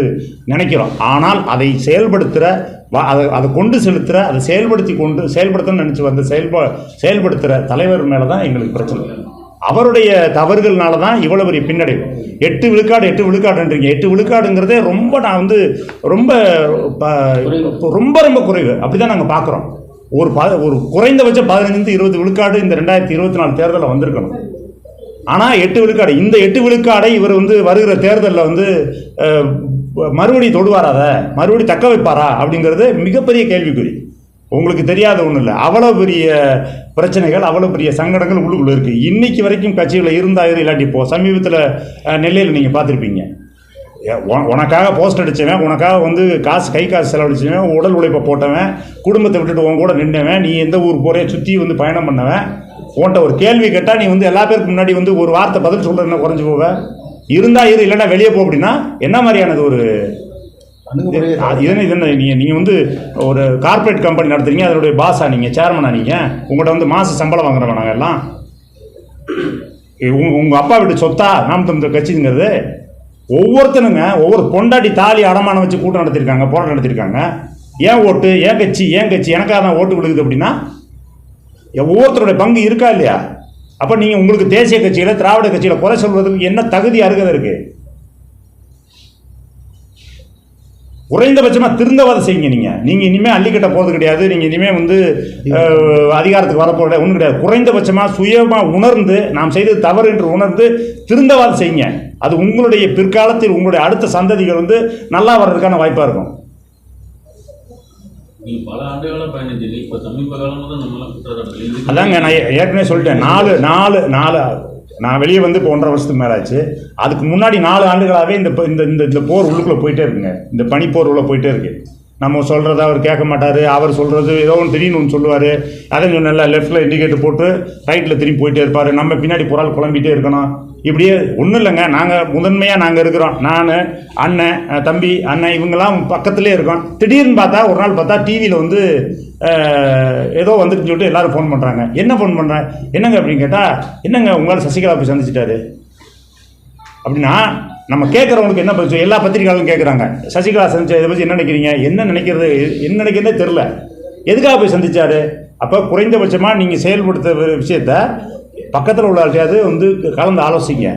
நினைக்கிறோம். ஆனால் அதை செயல்படுத்துகிற, அதை கொண்டு செலுத்துகிற, அதை செயல்படுத்தணும்னு நினச்சி வந்து செயல்படுத்துகிற தலைவர் மேலே தான் எங்களுக்கு பிரச்சனை. அவருடைய தவறுகள்னால தான் இவ்வளோ பெரிய பின்னடைவு. 8 விழுக்காடுன்றீங்க. 8 விழுக்காடுங்கிறதே நான் வந்து ரொம்ப குறைவு. அப்படி தான் நாங்கள் பார்க்குறோம். ஒரு குறைந்தபட்சம் 15-20 விழுக்காடு இந்த 2024 தேர்தலில் வந்திருக்கணும். ஆனால் 8 விழுக்காடு, இந்த 8 விழுக்காடை இவர் வந்து வருகிற தேர்தலில் வந்து மறுபடியும் தொடுவாராத, மறுபடியும் தக்க வைப்பாரா அப்படிங்கிறது மிகப்பெரிய கேள்விக்குறி. உங்களுக்கு தெரியாத ஒன்றும் இல்லை, அவ்வளோ பெரிய பிரச்சனைகள், அவ்வளோ பெரிய சங்கடங்கள் உள்ளுக்குள்ளே இருக்குது. இன்றைக்கி வரைக்கும் கட்சிகளில் இருந்தாயிரம் இல்லாட்டி சமீபத்தில் நெல்லையில் நீங்கள் பார்த்துருப்பீங்க, உனக்காக போஸ்ட் அடித்தவன், உனக்காக வந்து கை காசு செலவழிச்சவன், உடல் உழைப்பை போட்டவன், குடும்பத்தை விட்டுட்டு உன் கூட நின்றவன், நீ எந்த ஊர் போகிறே சுற்றி வந்து பயணம் பண்ணவன், உன்கிட்ட ஒரு கேள்வி கேட்டால் நீ வந்து எல்லா பேருக்கு முன்னாடி வந்து ஒரு வார்த்தை பதில் சொல்கிற என்ன குறைஞ்சி போவ? இருந்தா இல்லைன்னா வெளியே போ அப்படின்னா என்ன மாதிரியானது ஒரு இதனை நீங்கள் வந்து ஒரு கார்பரேட் கம்பெனி நடத்துறீங்க, அதனுடைய பாஸா நீங்கள், சேர்மனா நீங்கள், உங்கள்கிட்ட வந்து மாத சம்பளம் வாங்குறவன் நாங்கள் எல்லாம். உங்கள் அப்பா வீட்டு சொத்தா நாம் தமிழர் கட்சிங்கிறது? ஒவ்வொருத்தனுங்க ஒவ்வொரு பொண்டாட்டி தாலி அடமானம் வச்சு கூட்டம் நடத்திருக்காங்க, போராட்டம் நடத்திருக்காங்க. ஏன் ஓட்டு, ஏன் கட்சி, எனக்காக தான் ஓட்டு விழுகுது அப்படின்னா ஒவ்வொருத்தருடைய பங்கு இருக்கா இல்லையா? அப்போ நீங்கள் உங்களுக்கு தேசிய கட்சியில் திராவிட கட்சியில் குறை சொல்வதற்கு என்ன தகுதி அருகதை இருக்கு? குறைந்தபட்சமாக திருந்தவாதம் செய்யுங்க. நீங்கள் இனிமேல் அள்ளிக்கட்ட போகிறது கிடையாது, நீங்கள் இனிமேல் வந்து அதிகாரத்துக்கு வரப்போகிற ஒன்றும் கிடையாது. குறைந்தபட்சமாக சுயமாக உணர்ந்து நாம் செய்தது தவறு என்று உணர்ந்து திருந்தவாதம் செய்யுங்க. அது உங்களுடைய பிற்காலத்தில் உங்களுடைய அடுத்த சந்ததிகள் வந்து நல்லா வர்றதுக்கான வாய்ப்பாக இருக்கும்.
நீங்கள் பல ஆண்டுகளாக பயணிச்சீங்க, இப்போ சமீப காலமாக தான் நம்மளாம் குற்றச்சாட்டு.
அதாங்க நான் ஏற்கனவே சொல்லிட்டேன். நான் வெளியே வந்து இப்போ 1.5 வருஷத்துக்கு மேலே ஆச்சு. அதுக்கு முன்னாடி 4 ஆண்டுகளாகவே இந்த போர் உள்ளுக்குள்ளே போயிட்டே இருக்குங்க. இந்த பனிப்போர் உள்ள போயிட்டே இருக்கு. நம்ம சொல்கிறத அவர் கேட்க மாட்டார், அவர் சொல்கிறது ஏதோ ஒன்று திடீர்னு ஒன்று சொல்லுவார். அதை நல்லா லெஃப்ட்டில் இண்டிகேட்டர் போட்டு ரைட்டில் திரும்பி போயிட்டே இருப்பார். நம்ம பின்னாடி புறால் குழம்பிகிட்டே இருக்கணும். இப்படியே ஒன்றும் இல்லைங்க. முதன்மையாக நாங்கள் இருக்கிறோம். நான், அண்ணன், தம்பி, அண்ணன் இவங்கெல்லாம் பக்கத்துலேயே இருக்கோம். திடீர்னு பார்த்தா ஒரு நாள் பார்த்தா டிவியில் வந்து ஏதோ வந்துட்டுன்னு சொல்லிட்டு எல்லோரும் ஃபோன் பண்ணுறாங்க. என்ன ஃபோன் பண்ணுறேன், என்னங்க அப்படின்னு கேட்டால், என்னங்க உங்களால் சசிகலா போய் சந்திச்சிட்டாரு அப்படின்னா நம்ம கேட்குறவங்களுக்கு என்ன பதில்? எல்லா பத்திரிகையாளரும் கேட்குறாங்க, சசிகலா சந்திச்சா இதை பற்றி என்ன நினைக்கிறீங்க? என்ன நினைக்கிறதே தெரில. எதுக்காக போய் சந்திச்சாரு? அப்போ குறைந்தபட்சமாக நீங்கள் செயல்படுத்த விஷயத்த பக்கத்தில் உள்ள ஆள்கிட்டையாவது வந்து கலந்து ஆலோசிங்க.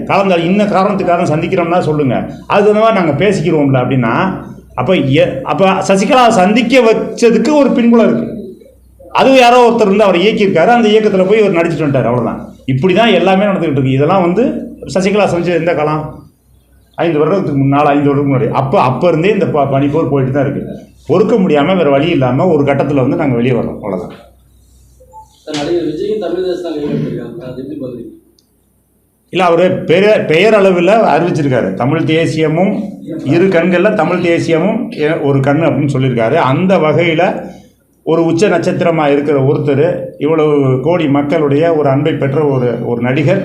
இன்னும் காரணத்துக்காக சந்திக்கிறோம்னா சொல்லுங்கள், அது தகுந்த மாதிரி நாங்கள் பேசிக்கிறோம்ல அப்படின்னா. அப்போ சசிகலாவை சந்திக்க வச்சதுக்கு ஒரு பின்புலம் இருக்குது. அதுவும் யாரோ ஒருத்தர் வந்து அவர் இயக்கியிருக்காரு, அந்த இயக்கத்தில் போய் அவர் நடிச்சுட்டு வந்துட்டார், அவ்வளோதான். இப்படி தான் எல்லாமே நடந்துக்கிட்டு இருக்கு. இதெல்லாம் வந்து சசிகலா சந்திச்சது எந்த காலம்? 5 வருடத்துக்கு முன்னால், 5 வருடத்துக்கு முன்னாடி. அப்போ இருந்தே இந்த பனிப்போர் போயிட்டு தான் இருக்குது. பொறுக்க முடியாமல் வேறு வழி இல்லாமல் ஒரு கட்டத்தில் வந்து நாங்கள் வெளியே வரோம், அவ்வளோதான்.
நடிகர் விஜயும் தமிழ் தேசம் கையெழுத்திருக்காங்க, அது எப்படி பார்க்குறீங்க?
இல்லை, அவர் பெயர் அளவில் அறிவிச்சிருக்காரு. தமிழ் தேசியமும் 2 கண்களில் தமிழ் தேசியமும் ஒரு கண் அப்படின்னு சொல்லியிருக்காரு. அந்த வகையில் ஒரு உச்ச நட்சத்திரமாக இருக்கிற ஒருத்தர், இவ்வளவு கோடி மக்களுடைய ஒரு அன்பை பெற்ற ஒரு நடிகர்,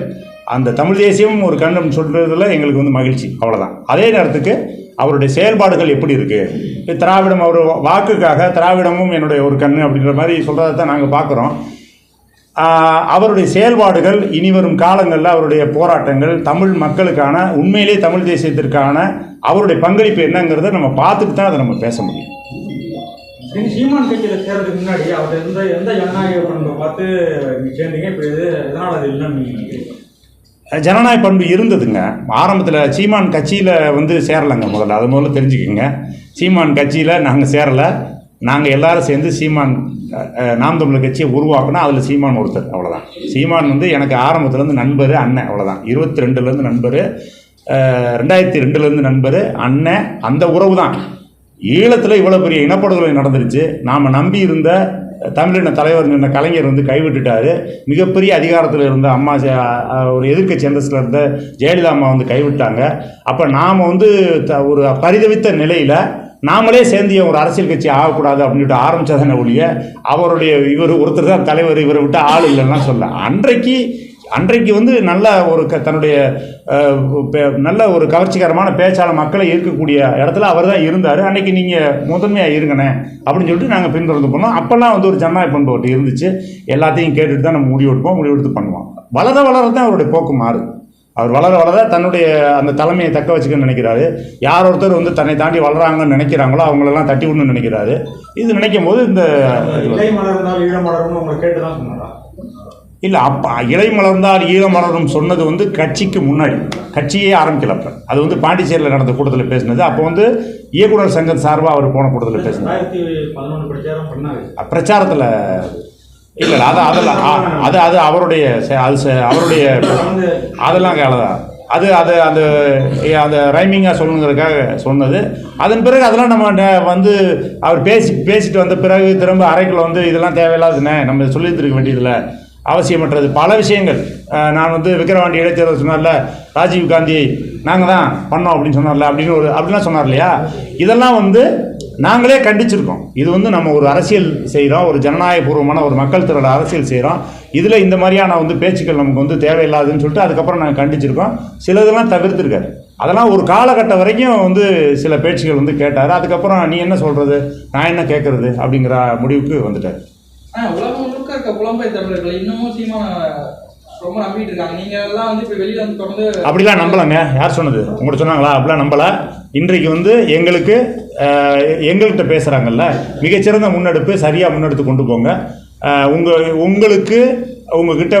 அந்த தமிழ் தேசியமும் ஒரு கண் அப்படின்னு சொல்கிறதுல எங்களுக்கு வந்து மகிழ்ச்சி, அவ்வளோதான். அதே நேரத்துக்கு அவருடைய செயல்பாடுகள் எப்படி இருக்குது? திராவிடம், அவர் வாக்குக்காக திராவிடமும் என்னுடைய ஒரு கண் அப்படின்ற மாதிரி சொல்கிறத தான் நாங்கள் பார்க்குறோம். அவருடைய செயல்பாடுகள் இனிவரும் காலங்களில் அவருடைய போராட்டங்கள், தமிழ் மக்களுக்கான உண்மையிலே தமிழ் தேசியத்திற்கான அவருடைய பங்களிப்பு என்னங்கிறத நம்ம பார்த்துட்டு தான் அதை நம்ம பேச முடியும்.
சீமான் கட்சியில் சேர்றதுக்கு முன்னாடி அவர் எந்த ஜனநாயக பண்பை பார்த்து சேர்ந்தீங்க? இப்போ எதனால் அது இல்லைன்னு?
ஜனநாயக பண்பு இருந்ததுங்க. ஆரம்பத்தில் சீமான் கட்சியில் வந்து சேரலைங்க. முதல்ல தெரிஞ்சுக்கோங்க. சீமான் கட்சியில் நாங்கள் சேரலை. நாங்கள் எல்லாரும் சேர்ந்து சீமான் நாம் தமிழர் கட்சியை உருவாக்கினா அதில் சீமான் ஒருத்தர், அவ்வளோதான். சீமான் வந்து எனக்கு ஆரம்பத்துலேருந்து நண்பர், அண்ணன், அவ்வளோதான். 22லேருந்து நண்பர், 2002லேருந்து நண்பர், அண்ணன். அந்த உறவு தான். ஈழத்தில் இவ்வளோ பெரிய இனப்படுகொலை நடந்துருச்சு. நாம் நம்பி இருந்த தமிழின தலைவர் நின்ற கலைஞர் வந்து கைவிட்டுட்டார். மிகப்பெரிய அதிகாரத்தில் இருந்த அம்மா, ஒரு எதிர்க்கட்சி அந்தஸ்தில் இருந்த ஜெயலலிதா அம்மா வந்து கைவிட்டாங்க. அப்போ நாம் வந்து ஒரு பரிதவித்த நிலையில் நாமளே சேர்ந்து ஒரு அரசியல் கட்சி ஆகக்கூடாது அப்படின்னு சொல்லிட்டு ஆரம்பித்ததான ஒழிய இவர் ஒருத்தர் தான் தலைவர், இவரை விட்டு ஆள் இல்லைன்னா சொல்ல. அன்றைக்கு வந்து நல்ல ஒரு தன்னுடைய நல்ல ஒரு கவர்ச்சிகரமான பேச்சாளர், மக்களை ஈர்க்கக்கூடிய இடத்துல அவர் தான் இருந்தார். அன்றைக்கி நீங்கள் முதன்மையாக இருங்கண்ணே அப்படின்னு சொல்லிட்டு நாங்கள் பின்தொடர்ந்து போனோம். அப்போல்லாம் வந்து ஒரு ஜனநாயக பண்பு இருந்துச்சு. எல்லாத்தையும் கேட்டுட்டு தான் நம்ம முடிவெடுத்து பண்ணுவோம். வளர தான் அவருடைய போக்கு மாறுது. அவர் வளர தன்னுடைய அந்த தலைமையை தக்க வச்சுக்கணும்னு நினைக்கிறாரு. யார் ஒருத்தர் வந்து தன்னை தாண்டி வளராங்கன்னு நினைக்கிறாங்களோ அவங்களெல்லாம் தட்டி விடணும்னு நினைக்கிறாரு. இது நினைக்கும் போது இந்த இல்லை, அப்போ இலை மலர்ந்தால் ஈழ மலரும் சொன்னது வந்து கட்சிக்கு முன்னாடி, கட்சியே ஆரம்பிக்கலப்ப. அது வந்து பாண்டிச்சேரியில் நடந்த கூட்டத்தில் பேசினது. அப்போ வந்து இயக்குனர் சங்கம் சார்பாக அவர் போன கூட்டத்தில் பேசினார். பிரச்சாரத்தில் இல்லை, அது அவருடைய அதெல்லாம் கேளதான். அது ரைமிங்காக சொல்லணுங்கிறதுக்காக சொன்னது. அதன் பிறகு அதெல்லாம் நம்ம வந்து அவர் பேசிட்டு வந்த பிறகு திரும்ப அறைக்குள்ள வந்து இதெல்லாம் தேவையில்லாதுண்ணே, நம்ம சொல்லியிருக்க வேண்டியதில்லை, அவசியமற்றது பல விஷயங்கள். நான் வந்து விக்கிரவாண்டி இடைத்தேர்தல் சொன்னார்ல, ராஜீவ் காந்தியை நாங்கள் தான் பண்ணோம் அப்படின்னு சொன்னார்ல, அப்படிலாம் சொன்னார் இல்லையா? இதெல்லாம் வந்து நாங்களே கண்டிச்சிருக்கோம். இது வந்து நம்ம ஒரு அரசியல் செய்கிறோம், ஒரு ஜனநாயகபூர்வமான ஒரு மக்கள் திரள அரசியல் செய்கிறோம். இதில் இந்த மாதிரியான வந்து பேச்சுக்கள் நமக்கு வந்து தேவையில்லாதுன்னு சொல்லிட்டு அதுக்கப்புறம் நாங்கள் கண்டிச்சிருக்கோம். சிலதெல்லாம் தவிர்த்துருக்காரு. அதெல்லாம் ஒரு காலகட்டம் வரைக்கும் வந்து சில பேச்சுகள் வந்து கேட்டார். அதுக்கப்புறம் நீ என்ன சொல்கிறது, நான் என்ன கேட்குறது அப்படிங்கிற முடிவுக்கு வந்துட்டார்.
உலகம் முழுக்க இருக்க புலம்பெயர் தமிழர்கள் இன்னமும் சீமான ரொம்ப நம்பிட்டு இருக்காங்க. நீங்க எல்லாம் வந்து இப்ப வெளியில வந்து தொடர்ந்து
அப்படிலாம் நம்பலங்க. யார் சொன்னது? உங்கள்கிட்ட சொன்னாங்களா? அப்படிலாம் நம்பலை. இன்றைக்கு வந்து எங்கள்கிட்ட பேசுகிறாங்கல்ல, மிகச்சிறந்த முன்னெடுப்பு, சரியாக முன்னெடுத்து கொண்டு போங்க.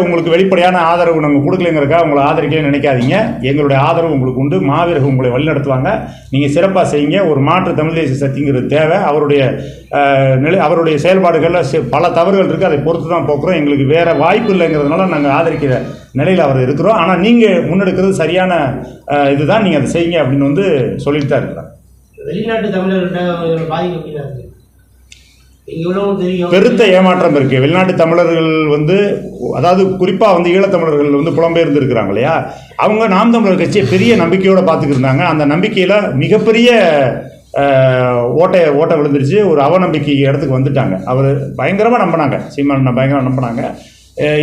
உங்களுக்கு வெளிப்படையான ஆதரவு நாங்கள் கொடுக்கலைங்கிறக்கா உங்களை ஆதரிக்கலன்னு நினைக்காதீங்க. எங்களுடைய ஆதரவு உங்களுக்கு உண்டு. மாவீரர்கள் உங்களை வழிநடத்துவாங்க. நீங்கள் சிறப்பாக செய்யுங்க. ஒரு மாற்று தமிழ் தேசிய சக்திங்கிறது தேவை. அவருடைய செயல்பாடுகளில் பல தவறுகள் இருக்குது. அதை பொறுத்து தான் போக்குறோம். எங்களுக்கு வேறு வாய்ப்பு இல்லைங்கிறதுனால நாங்கள் ஆதரிக்கிற நிலையில் அவர் இருக்கிறோம். ஆனால் நீங்கள் முன்னெடுக்கிறது சரியான இதுதான், நீங்கள் அதை செய்யுங்க அப்படின்னு வந்து சொல்லிட்டு தான் இருக்கிறார்.
வெளிநாட்டு தமிழர்கள்ட்ட பாதிக்க
பெருத்த ஏமாற்றம் இருக்குது. வெளிநாட்டு தமிழர்கள் வந்து, அதாவது குறிப்பாக வந்து ஈழத்தமிழர்கள் வந்து புலம்பெயர்ந்து இருக்கிறாங்க இல்லையா, அவங்க நாம் தமிழர் கட்சியை பெரிய நம்பிக்கையோடு பார்த்துக்கிட்டு இருந்தாங்க. அந்த நம்பிக்கையில் மிகப்பெரிய ஓட்டை விழுந்துருச்சு. ஒரு அவநம்பிக்கை இடத்துக்கு வந்துட்டாங்க. அவர் பயங்கரமாக நம்பினாங்க, சீமான் பயங்கரமாக நம்பினாங்க.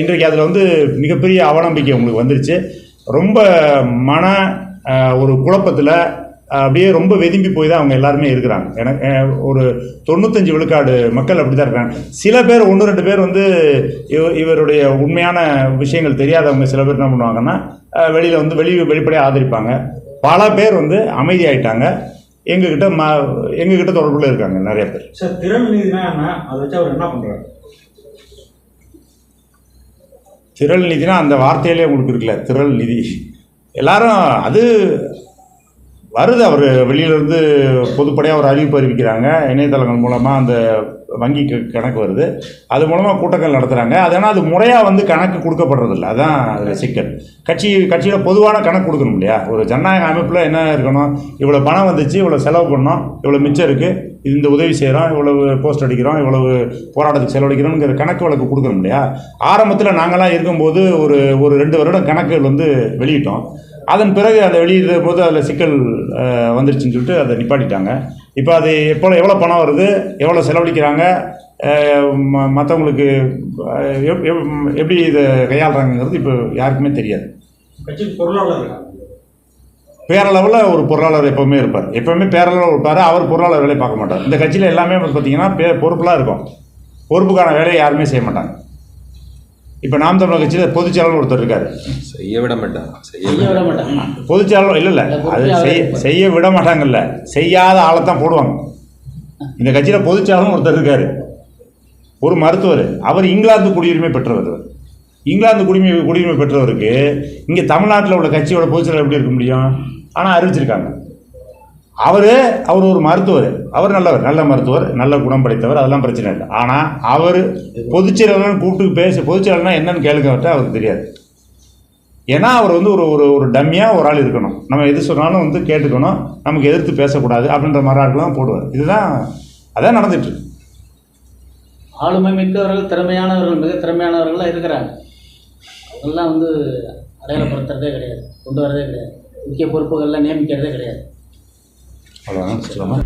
இன்றைக்கு அதில் வந்து மிகப்பெரிய அவநம்பிக்கை உங்களுக்கு வந்துருச்சு. ரொம்ப ஒரு குழப்பத்தில் அப்படியே ரொம்ப வெதும்பி போய் தான் அவங்க எல்லாருமே இருக்கிறாங்க. எனக்கு ஒரு 95 விழுக்காடு மக்கள் அப்படி தான் இருக்காங்க. சில பேர் 1-2 பேர் வந்து இவருடைய உண்மையான விஷயங்கள் தெரியாதவங்க சில பேர் என்ன பண்ணுவாங்கன்னா வெளியில் வந்து வெளிப்படையாக ஆதரிப்பாங்க. பல பேர் வந்து அமைதியாயிட்டாங்க. எங்ககிட்ட தொடர்புல இருக்காங்க நிறைய பேர்.
சார், திறன் நிதினா என்ன? அதை வச்சு அவர் என்ன பண்ணுறாரு?
திரள் நிதினா அந்த வார்த்தையிலே உங்களுக்கு இருக்குல்ல, திரள் நிதி. எல்லாரும் அது வருது. அவர் வெளியிலேருந்து பொதுப்படையாக ஒரு அறிவிப்பு அறிவிக்கிறாங்க. இணையதளங்கள் மூலமாக அந்த வங்கி கணக்கு வருது. அது மூலமாக கூட்டங்கள் நடத்துகிறாங்க. அதனால் அது முறையாக வந்து கணக்கு கொடுக்கப்படுறதில்ல. அதுதான் அதில் சிக்கல். கட்சியில் பொதுவான கணக்கு கொடுக்கணும் இல்லையா? ஒரு ஜனநாயக அமைப்பில் என்ன இருக்கணும், இவ்வளோ பணம் வந்துச்சு, இவ்வளோ செலவு பண்ணோம், இவ்வளோ மிச்சம் இருக்குது, இந்த உதவி செய்கிறோம், இவ்வளவு போஸ்ட் அடிக்கிறோம், இவ்வளவு போராட்டத்துக்கு செலவழிக்கிறோங்கிற கணக்கு வழக்கு கொடுக்கணும் இல்லையா? ஆரம்பத்தில் நாங்களாம் இருக்கும்போது ஒரு 2 வருடம் கணக்குகள் வந்து வெளியிட்டோம். அதன் பிறகு அதை வெளியிடுற போது அதில் சிக்கல் வந்துருச்சுன்னு சொல்லிட்டு அதை நிப்பாட்டிட்டாங்க. இப்போ அது எவ்வளோ பணம் வருது, எவ்வளோ செலவழிக்கிறாங்க, மற்றவங்களுக்கு எப்படி இதை கையாளுறாங்கிறது இப்போ யாருக்குமே தெரியாது.
கட்சிக்கு பொருளாளர்
பேரளவில் ஒரு பொருளாளர் எப்போவுமே இருப்பார். எப்போவுமே பேரளவில் இருப்பார். அவர் பொருளாளர் வேலையை பார்க்க மாட்டார். இந்த கட்சியில் எல்லாமே பார்த்தீங்கன்னா பொறுப்புலாம் இருக்கும். பொறுப்புக்கான வேலையை யாருமே செய்ய மாட்டாங்க. இப்போ நாம் தமிழர் கட்சியில் பொதுச்செயலாளர் ஒருத்தர் இருக்காரு.
செய்ய விட மாட்டாங்க.
பொதுச்செயலாளர் இல்லை, அது செய்ய விட மாட்டாங்கல்ல, செய்யாத ஆளைத்தான் போடுவாங்க. இந்த கட்சியில் பொதுச்செயலாளர் ஒருத்தர் இருக்காரு, ஒரு மருத்துவர். அவர் இங்கிலாந்து குடியுரிமை பெற்றவர். இங்கிலாந்து குடியுரிமை பெற்றவருக்கு இங்கே தமிழ்நாட்டில் உள்ள கட்சியோட பொதுச்செயலாளர் எப்படி இருக்க முடியும்? ஆனால் அறிவிச்சிருக்காங்க. அவர் ஒரு மருத்துவர். அவர் நல்ல மருத்துவர், நல்ல குணம் படைத்தவர், அதெல்லாம் பிரச்சனை இல்லை. ஆனால் அவர் பொதுச்செயலாளர்னு கூப்பிட்டு பொதுச்செயலாளர்னா என்னன்னு கேளுங்கட்ட அவருக்கு தெரியாது. ஏன்னா அவர் வந்து ஒரு டம்மியாக ஒரு ஆள் இருக்கணும். நம்ம எது சொன்னாலும் வந்து கேட்டுக்கணும், நமக்கு எதிர்த்து பேசக்கூடாது அப்படின்ற மாதிரி ஆட்கள்லாம் போடுவார். அதான் நடந்துட்டு.
ஆளுமை மிக்கவர்கள், திறமையானவர்கள், மிக திறமையானவர்கள்லாம் இருக்கிறாங்க. அவங்கெல்லாம் வந்து அடையாளப்படுத்துறதே கிடையாது, கொண்டு வரதே கிடையாது, முக்கிய பொறுப்புகள்லாம் நியமிக்கிறதே கிடையாது.
அவ்வளோதான் சொல்லலாம்.